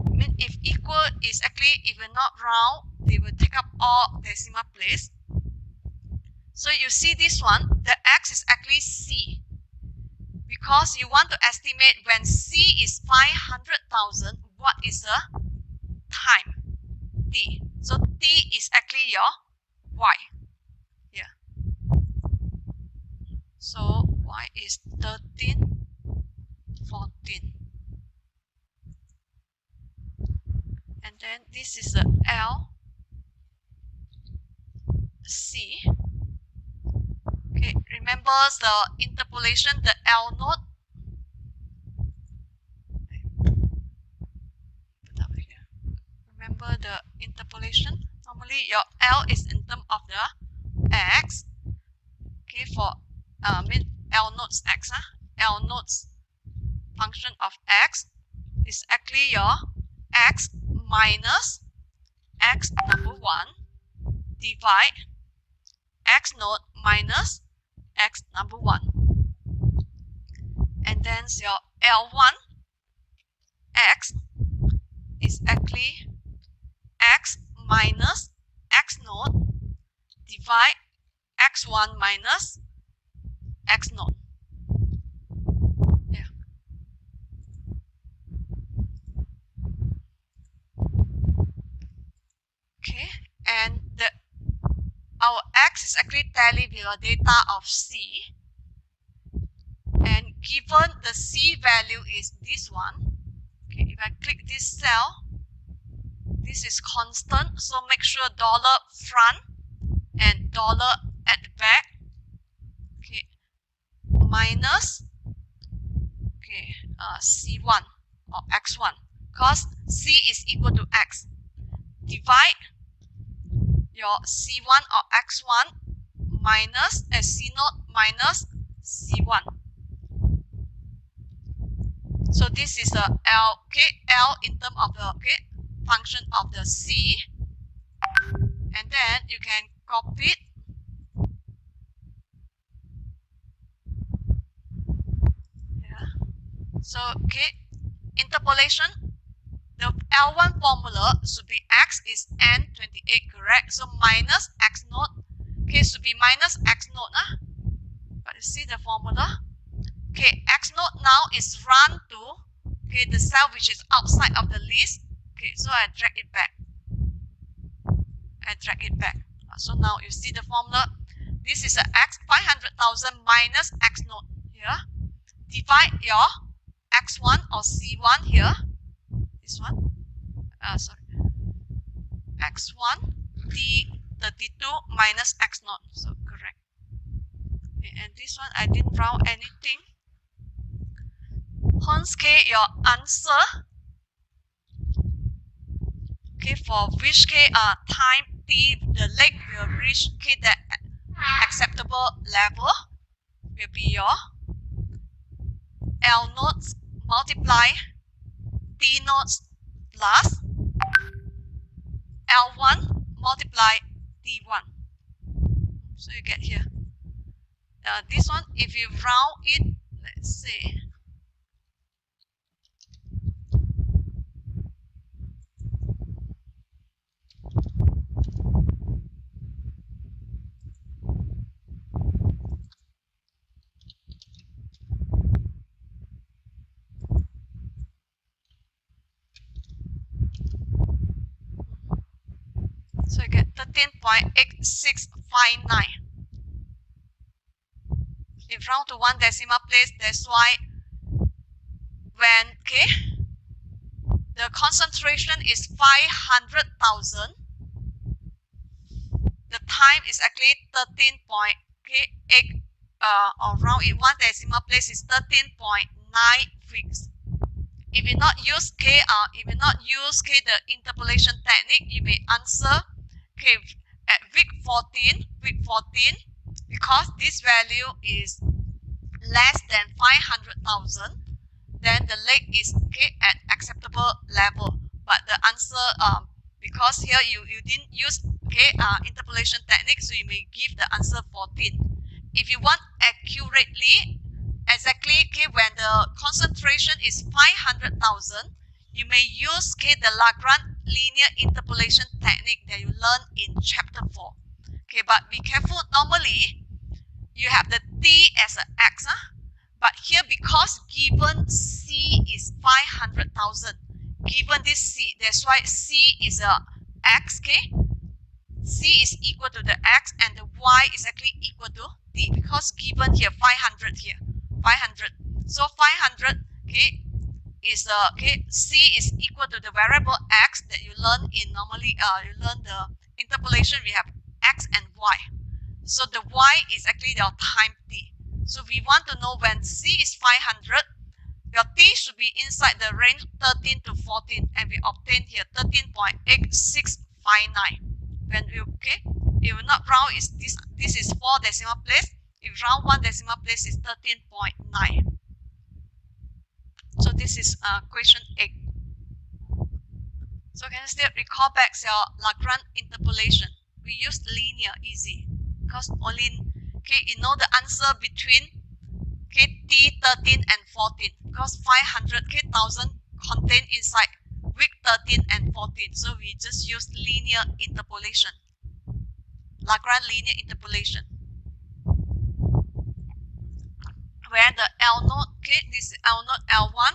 S1: I mean, if equal is actually, if you not round, they will take up all decimal place. So you see this one, the X is actually C. Because you want to estimate when C is 500,000, what is the time? T. So T is actually your Y. Yeah. So Y is 13, 14. And then this is the L, C. Okay, remember the interpolation, the L node. Put up here. Remember the interpolation. Normally your L is in terms of the X. Okay, for L nodes X, L nodes function of X is actually your X minus X number 1 divide X node minus X number 1. And then your L1 X is actually X minus X node divide X1 minus X node. Yeah. Okay, and our X is actually tally with the data of C. And given the C value is this one, okay, if I click this cell, this is constant, so make sure dollar front and dollar at the back. Okay, minus, okay, C1 or X1, because C is equal to X. Divide your C1 or X1 minus C0 minus C1. So this is a L, okay, L in terms of the function of the C, and then you can copy it. Yeah. So interpolation. The L1 formula should be X is N28, correct? So minus X naught. Okay, should be minus X naught. But you see the formula? Okay, X naught now is run to the cell which is outside of the list. Okay, so I drag it back. So now you see the formula. This is a X 500,000 minus X naught here. Divide your X1 or C1 here. This one, sorry, X1 T32 minus X0, so correct. Okay, and this one I didn't round anything. Hence, your answer, for which time T, the length will reach the acceptable level will be your L nodes multiply T nodes plus L1 multiply T1. So you get here. This one, if you round it, let's say, so you get 13.8659. If round to one decimal place, that's why when the concentration is 500,000. The time is actually 13.8 or round it one decimal place is 13.9 weeks. If you not use the interpolation technique, you may answer at week 14, because this value is less than 500,000, then the leg is at acceptable level. But the answer, because here you didn't use interpolation technique, so you may give the answer 14. If you want accurately, exactly when the concentration is 500,000, you may use the Lagrange linear interpolation technique that you learn in chapter 4. But be careful. Normally, you have the T as an X, but here because given C is 500,000, given this C, that's why C is a X. C is equal to the X and the Y is actually equal to T, because given here 500 here 500, so 500 is C is equal to the variable X that you learn in normally you learn the interpolation. We have X and Y, so the Y is actually your time T. So we want to know when C is 500, your T should be inside the range 13 to 14, and we obtain here 13.8659. When you it will not round, is this is 4 decimal place. If round 1 decimal place is 13.9. So this is question 8. So can you still recall back your Lagrange interpolation? We used linear, easy, because only you know the answer between T 13 and 14, because 500,000 contained inside week 13 and 14. So we just use linear interpolation, Lagrange linear interpolation. Where the L naught, this is L naught L1,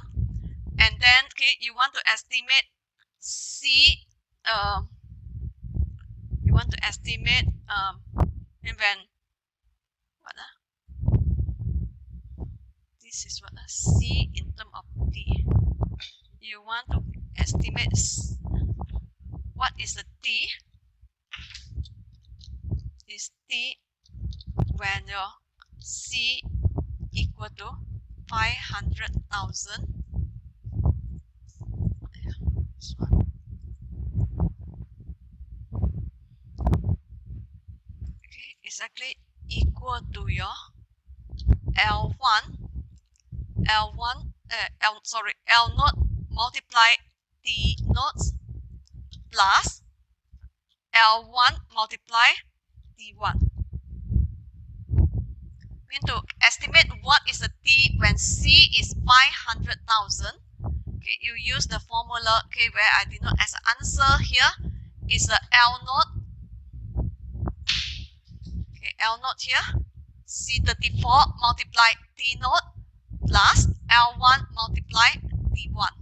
S1: and then you want to estimate C. You want to estimate when what this is what C in terms of T. You want to estimate what is the T? Is T when your C equal to 500,000. Exactly equal to your L naught multiply T naught plus L1 multiply T1. To estimate what is the T when C is 500,000, you use the formula where I denote as an answer here is a L naught. L naught here, C34 multiply T naught plus L1 multiply T1.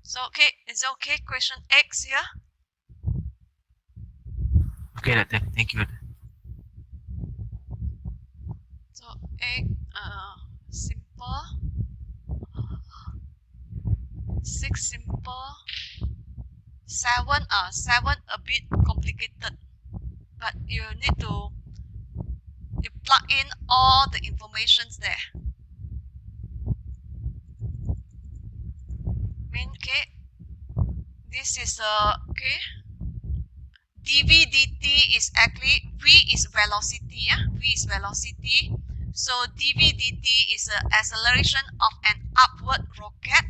S1: So is it okay? Question X here.
S3: Okay, doctor. Thank you.
S1: So 8 simple, 6 simple, 7 a bit complicated, but you need to plug in all the informations there. This is dv dt is actually v is velocity. V is velocity. So dv dt is the acceleration of an upward rocket.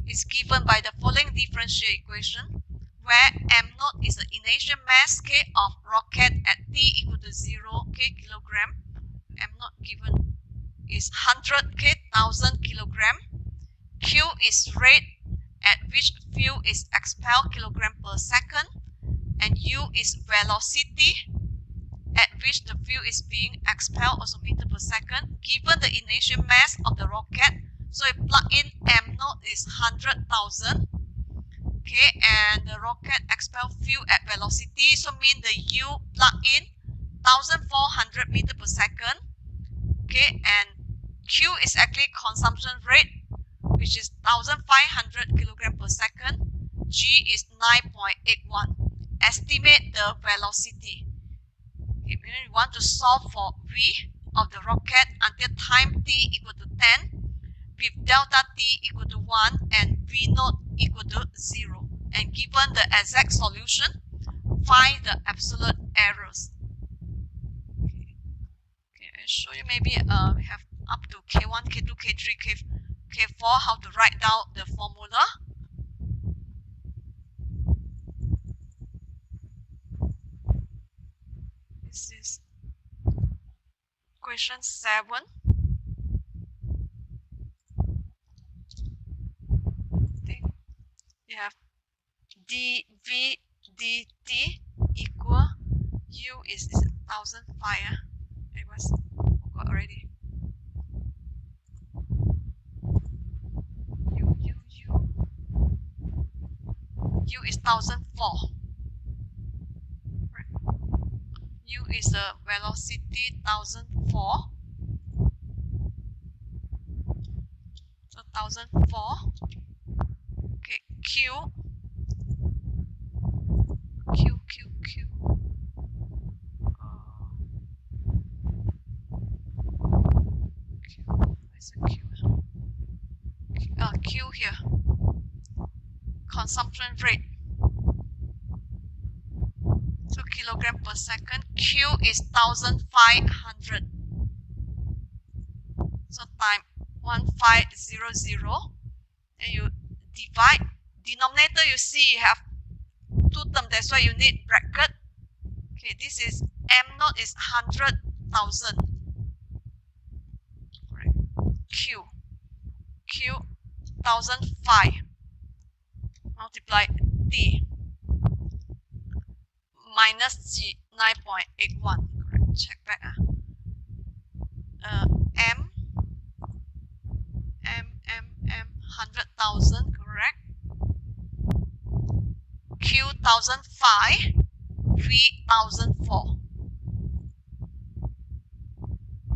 S1: It's given by the following differential equation, where m naught is the inertial mass of rocket at t equal to 0 kilogram. M naught given is 100,000 kilogram. Q is rate at which fuel is expelled kilogram per second, and U is velocity at which the fuel is being expelled, also meter per second, given the inertial mass of the rocket. So you plug in m naught is 100,000, and the rocket expel fuel at velocity, so mean the U plug in 1,400 meter per second, and Q is actually consumption rate, which is 1500 kilogram per second. G is 9.81. Estimate the velocity. Okay, we want to solve for V of the rocket until time t equal to 10 with delta t equal to 1 and V naught equal to 0. And given the exact solution, find the absolute errors. Okay, I'll show you maybe we have up to K1, K2, K3, K4, how to write down the formula. This is question 7. Then you have dv dt equal u is 1005. It was forgot already. U is 1004. Right. U is the velocity 1004. So 1004. Okay, Q. Where's the Q? Q here. Consumption rate. So kilogram per second. Q is 1500. So time 1500. And you divide. Denominator you see you have two terms. That's why you need bracket. Okay, this is M naught is 100,000. Right. Q 1005 multiply T minus G 9.81. Correct. Check back. M 100,000. Correct. Q 1005 3004.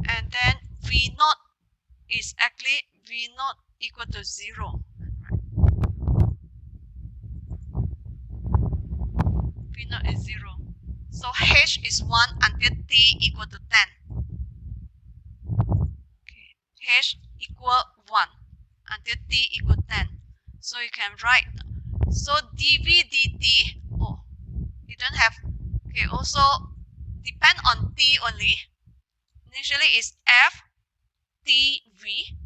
S1: And then V naught is actually V naught equal to 0. V naught is 0. So H is 1 until T equal to 10. Okay. H equal 1 until T equal 10. So you can write. So dv dt, oh, you don't have, okay, also depend on T only. Initially is F T V.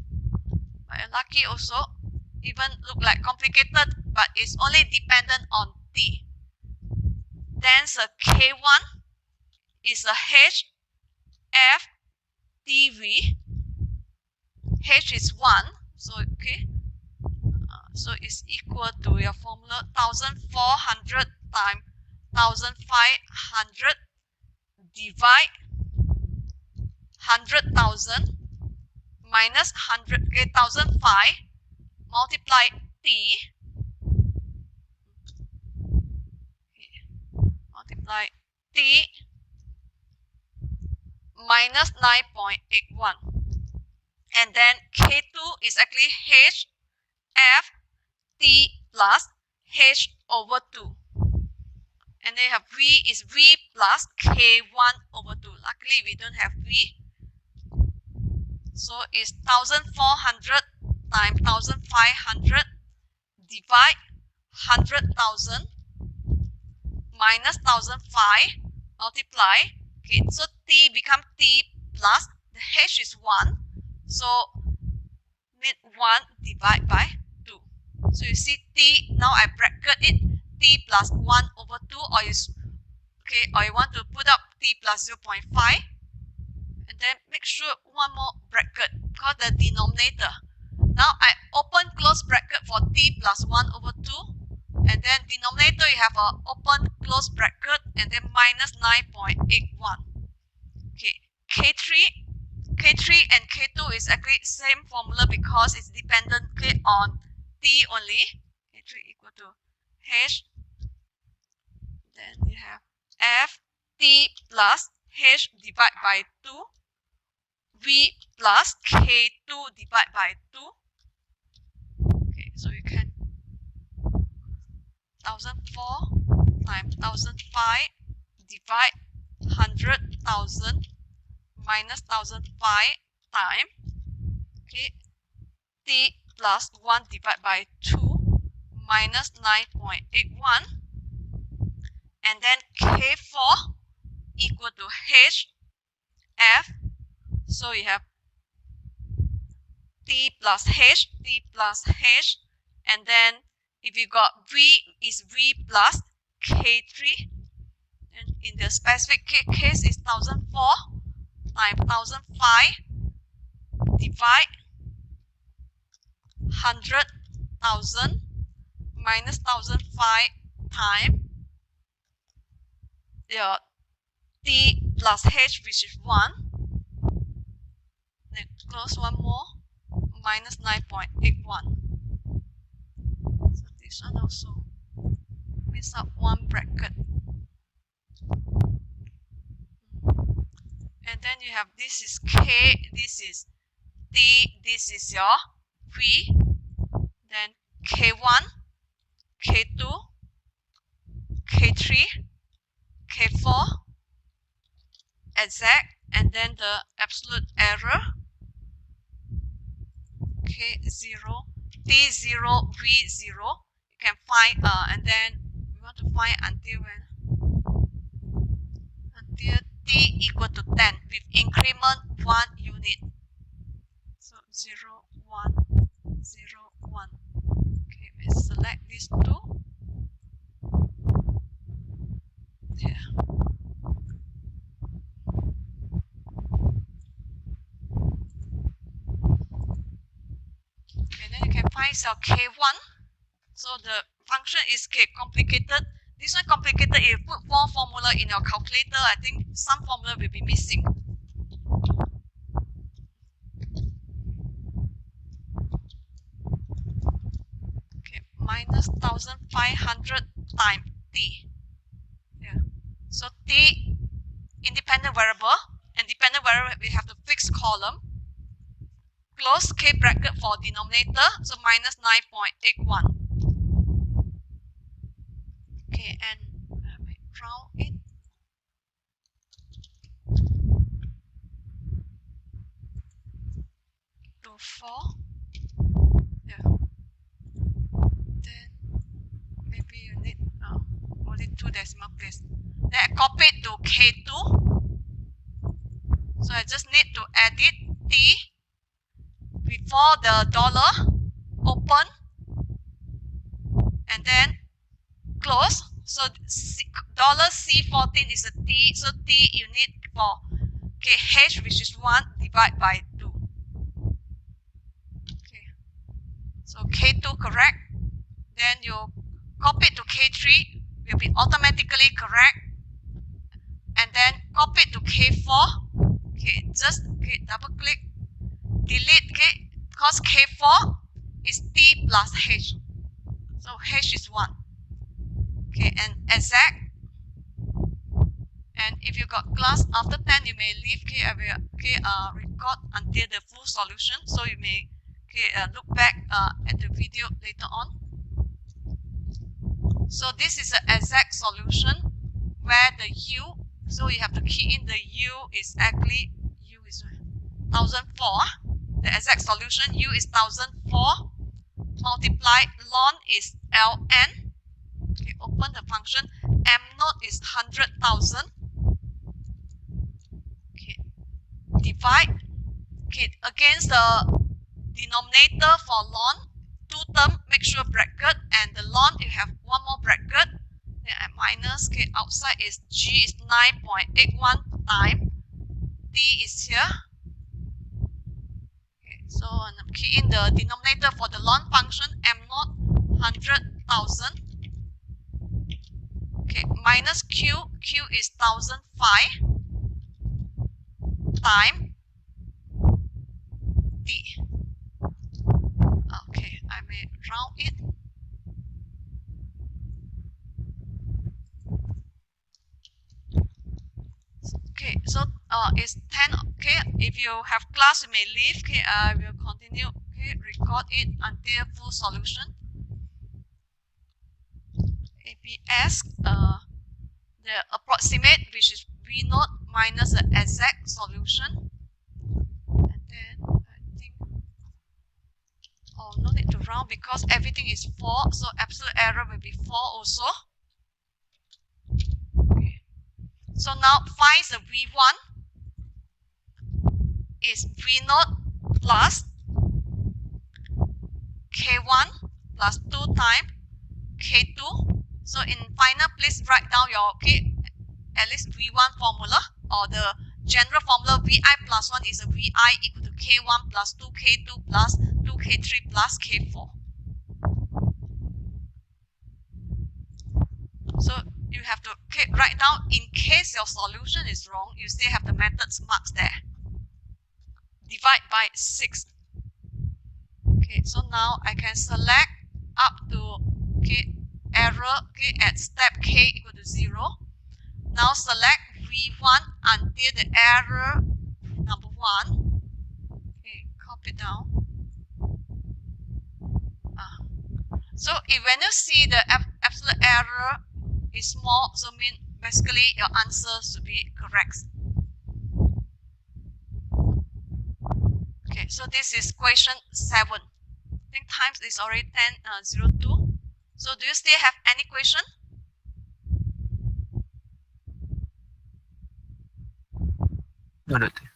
S1: But lucky also, even look like complicated, but it's only dependent on T. Then the K1 is a H F T V. H is 1, so okay. So it's equal to your formula 1400 times 1500 divide 100,000 minus 100, okay, 1005 multiply T, multiply T minus 9.81. And then K2 is actually H F T plus H over 2. And then you have V is V plus K1 over 2. Luckily, we don't have V. So it's 1400 times 1500 divide 100,000 minus 1005 multiply. Okay, so T become T plus the H is 1. So need 1 divide by 2. So you see T, now I bracket it, T plus 1 over 2, or you, okay, or you want to put up T plus 0.5. And then make sure one more bracket because the denominator. Now I open close bracket for T plus 1 over 2. And then denominator you have a open close bracket and then minus 9.81. Okay, K3 and K2 is actually same formula because it's dependently on T only. K3 equal to H. Then you have F T plus H divided by 2 v plus k2 divided by 2. Okay, so you can 1004 times 1005 divide 100,000 minus 1005 time, okay, t plus 1 divided by 2 minus 9.81, and then k4 equal to h f. So you have t plus h, and then if you got v is v plus k3, and in the specific case is 1004 times 1005 divide 100,000 minus 1005 time your t plus h, which is 1, then close one more, minus 9.81. So this one also miss out one bracket. And then you have, this is k, this is t, this is your v, then k1, k2, k3, k4, exact, and then the absolute error, k0, t0, v0. You can find, and then we want to find until when? Until t equal to 10 with increment 1 unit. So 0, 1, 0, 1. Okay, we select these two. Here. Okay, then you can find cell K1. So the function is complicated. This one complicated. If you put more formula in your calculator, I think some formula will be missing. Okay, minus 1500 times t. Yeah. So t independent variable, and dependent variable we have the fixed column. Close k bracket for denominator, so minus 9.81. Okay, and I may round it. To 4. Yeah. Then maybe you need only 2 decimal place. Then I copy it to K2. So I just need to edit T before the dollar, open, and then close. So dollar C14 is a T, so T you need for H, which is 1 divided by 2. Okay. So K2 correct. Then you copy it to K3, will be automatically correct. And then copy it to K4. Okay, just double click, delete, okay, because K4 is T plus H. So H is 1. Okay, and exact. And if you got class after 10, you may leave. Okay, I will record until the full solution. So you may look back at the video later on. So this is an exact solution where the U, so you have to key in the U is actually, U is 1004. The exact solution, U is 1004. Multiply ln is ln. Okay, open the function. M naught is 100,000. Okay, divide. Okay, against the denominator for ln, 2 term, make sure bracket, and the ln you have one more bracket. Then I minus, okay, outside is G is 9.81 times. T is here. Okay, so I'm key in the denominator for the ln function, M naught 100,000. Okay, minus Q, Q is 1005 times T. Okay, I may round it. Okay, so is 10. Okay, if you have class, you may leave. Okay, I will continue. Okay, record it until full solution. APS, the approximate, which is V naught minus the exact solution. And then I think, oh, no need to round because everything is 4, so absolute error will be 4 also. Okay. So now find the V1 is V naught plus K1 plus 2 times K2. So in final, please write down your at least V1 formula, or the general formula. Vi plus 1 is a Vi equal to K1 plus 2K2 plus 2K3 plus K4. So you have to write down, in case your solution is wrong, you still have the methods marks there. Divide by 6. Okay, so now I can select up to error at step K equal to 0. Now select V1 until the error number 1. Okay, copy down. So if when you see the absolute error is small, so mean basically your answer should be correct. Okay, so this is question 7. I think times is already 10:02. So do you still have any question?
S3: No, Doctor.